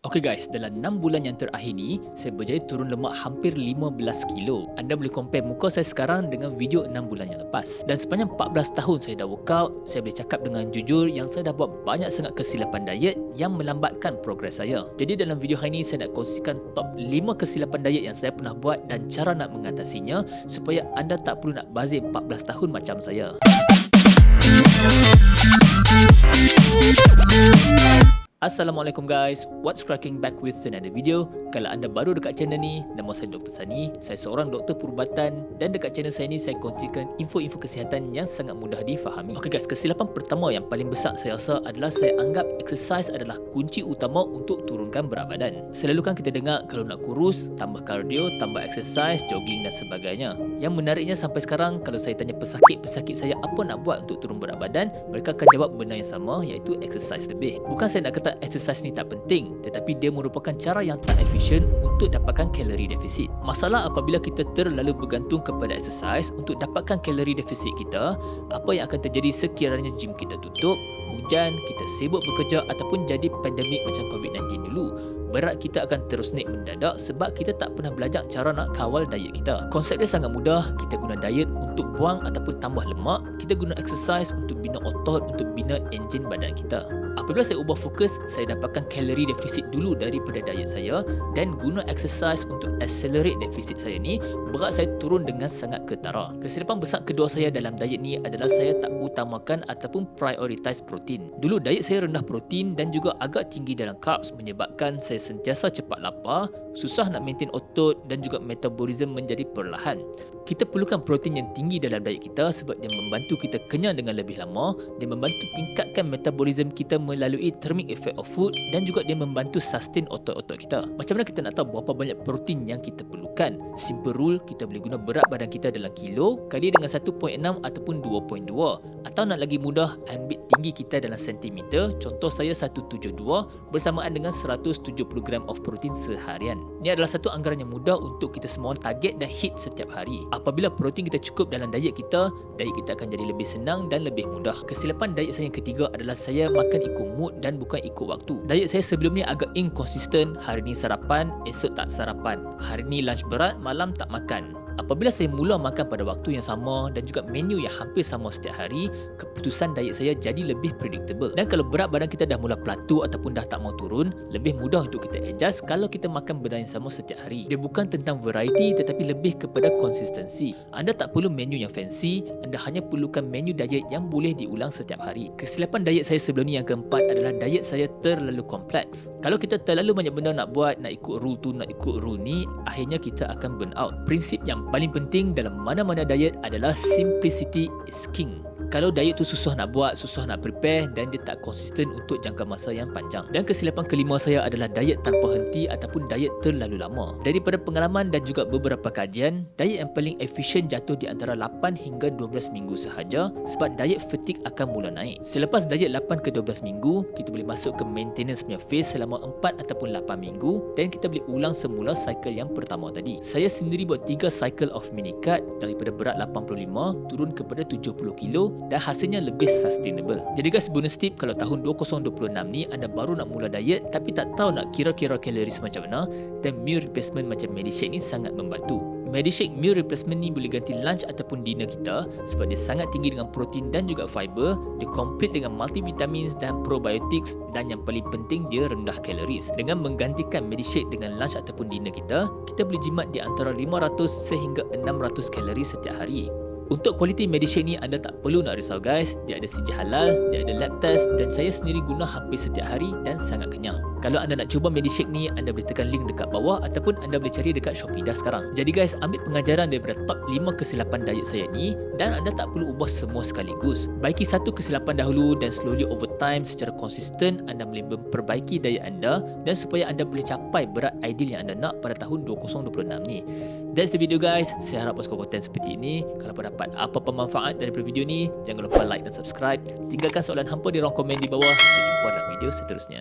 Okay guys, dalam 6 bulan yang terakhir ni, saya berjaya turun lemak hampir 15 kilo. Anda boleh compare muka saya sekarang dengan video 6 bulan yang lepas. Dan sepanjang 14 tahun saya dah workout, saya boleh cakap dengan jujur yang saya dah buat banyak sangat kesilapan diet yang melambatkan progres saya. Jadi dalam video hari ini saya nak kongsikan top 5 kesilapan diet yang saya pernah buat dan cara nak mengatasinya supaya anda tak perlu nak bazir 14 tahun macam saya. Assalamualaikum guys, what's cracking back with another video. Kalau anda baru dekat channel ni, nama saya Dr. Sani. Saya seorang doktor perubatan dan dekat channel saya ni saya kongsikan info-info kesihatan yang sangat mudah difahami. Okay guys, kesilapan pertama yang paling besar saya rasa adalah saya anggap exercise adalah kunci utama untuk turunkan berat badan. Selalu kan kita dengar kalau nak kurus, tambah kardio, tambah exercise, jogging dan sebagainya. Yang menariknya sampai sekarang kalau saya tanya pesakit saya apa nak buat untuk turun berat badan, mereka akan jawab benda yang sama, iaitu exercise lebih. Bukan saya nak kata exercise ni tak penting, tetapi dia merupakan cara yang tak efisien untuk dapatkan kalori defisit. Masalah apabila kita terlalu bergantung kepada exercise untuk dapatkan kalori defisit kita, apa yang akan terjadi sekiranya gym kita tutup, hujan, kita sibuk bekerja ataupun jadi pandemik macam COVID-19 dulu. Berat kita akan terus naik mendadak sebab kita tak pernah belajar cara nak kawal diet kita. Konsep dia sangat mudah, kita guna diet untuk buang ataupun tambah lemak, kita guna exercise untuk bina otot, untuk bina enjin badan kita. Apabila saya ubah fokus, saya dapatkan kalori defisit dulu daripada diet saya dan guna exercise untuk accelerate defisit saya ni, berat saya turun dengan sangat ketara. Kesilapan besar kedua saya dalam diet ni adalah saya tak utamakan ataupun prioritize protein. Dulu diet saya rendah protein dan juga agak tinggi dalam carbs menyebabkan saya sentiasa cepat lapar, susah nak maintain otot dan juga metabolism menjadi perlahan. Kita perlukan protein yang tinggi dalam diet kita sebab dia membantu kita kenyang dengan lebih lama, dia membantu tingkatkan metabolism kita melalui thermic effect of food dan juga dia membantu sustain otot-otot kita. Macam mana kita nak tahu berapa banyak protein yang kita perlukan? Simple rule, kita boleh guna berat badan kita dalam kilo kali dengan 1.6 ataupun 2.2, atau nak lagi mudah, ambil tinggi kita dalam sentimeter. Contoh saya 172 bersamaan dengan 170 gram of protein seharian. Ini adalah satu anggaran yang mudah untuk kita semua target dan hit setiap hari. Apabila protein kita cukup dalam diet kita akan jadi lebih senang dan lebih mudah. Kesilapan diet saya yang ketiga adalah saya makan ikut mood dan bukan ikut waktu. Diet saya sebelum ni agak inconsistent, hari ni sarapan, esok tak sarapan. Hari ni lunch berat, malam tak makan. Apabila saya mula makan pada waktu yang sama dan juga menu yang hampir sama setiap hari, keputusan diet saya jadi lebih predictable. Dan kalau berat badan kita dah mula plateau ataupun dah tak mau turun, lebih mudah untuk kita adjust kalau kita makan benda yang sama setiap hari. Dia bukan tentang variety tetapi lebih kepada konsistensi. Anda tak perlu menu yang fancy, anda hanya perlukan menu diet yang boleh diulang setiap hari. Kesilapan diet saya sebelum ni yang keempat adalah diet saya terlalu kompleks. Kalau kita terlalu banyak benda nak buat, nak ikut rule tu, nak ikut rule ni, akhirnya kita akan burn out. Prinsip yang paling penting dalam mana-mana diet adalah simplicity is king. Kalau diet tu susah nak buat, susah nak prepare dan dia tak konsisten untuk jangka masa yang panjang. Dan kesilapan kelima saya adalah diet tanpa henti ataupun diet terlalu lama. Daripada pengalaman dan juga beberapa kajian, diet yang paling efisien jatuh di antara 8 hingga 12 minggu sahaja sebab diet fatigue akan mula naik. Selepas diet 8 ke 12 minggu, kita boleh masuk ke maintenance punya phase selama 4 ataupun 8 minggu dan kita boleh ulang semula cycle yang pertama tadi. Saya sendiri buat 3 cycle of mini cut daripada berat 85 turun kepada 70 kilo dan hasilnya lebih sustainable. Jadi guys, bonus tip kalau tahun 2026 ni anda baru nak mula diet tapi tak tahu nak kira-kira kaloris macam mana, dan meal replacement macam Medishake ni sangat membantu. Medishake meal replacement ni boleh ganti lunch ataupun dinner kita sebab dia sangat tinggi dengan protein dan juga fiber, dia complete dengan multivitamins dan probiotics dan yang paling penting dia rendah kaloris. Dengan menggantikan Medishake dengan lunch ataupun dinner kita boleh jimat di antara 500 sehingga 600 kalori setiap hari. Untuk kualiti Medishake ni anda tak perlu nak risau guys, dia ada CJ halal, dia ada lab test dan saya sendiri guna hampir setiap hari dan sangat kenyang. Kalau anda nak cuba Medishake ni, anda boleh tekan link dekat bawah ataupun anda boleh cari dekat Shopee dah sekarang. Jadi guys, ambil pengajaran daripada top 5 kesilapan diet saya ni dan anda tak perlu ubah semua sekaligus. Baiki satu kesilapan dahulu dan slowly over time secara konsisten anda boleh memperbaiki diet anda dan supaya anda boleh capai berat ideal yang anda nak pada tahun 2026 ni. That's the video guys. Saya harap suka konten seperti ini. Kalau dapat apa-apa manfaat daripada video ni, jangan lupa like dan subscribe. Tinggalkan soalan hampa di ruang komen di bawah. Kita jumpa dalam video seterusnya.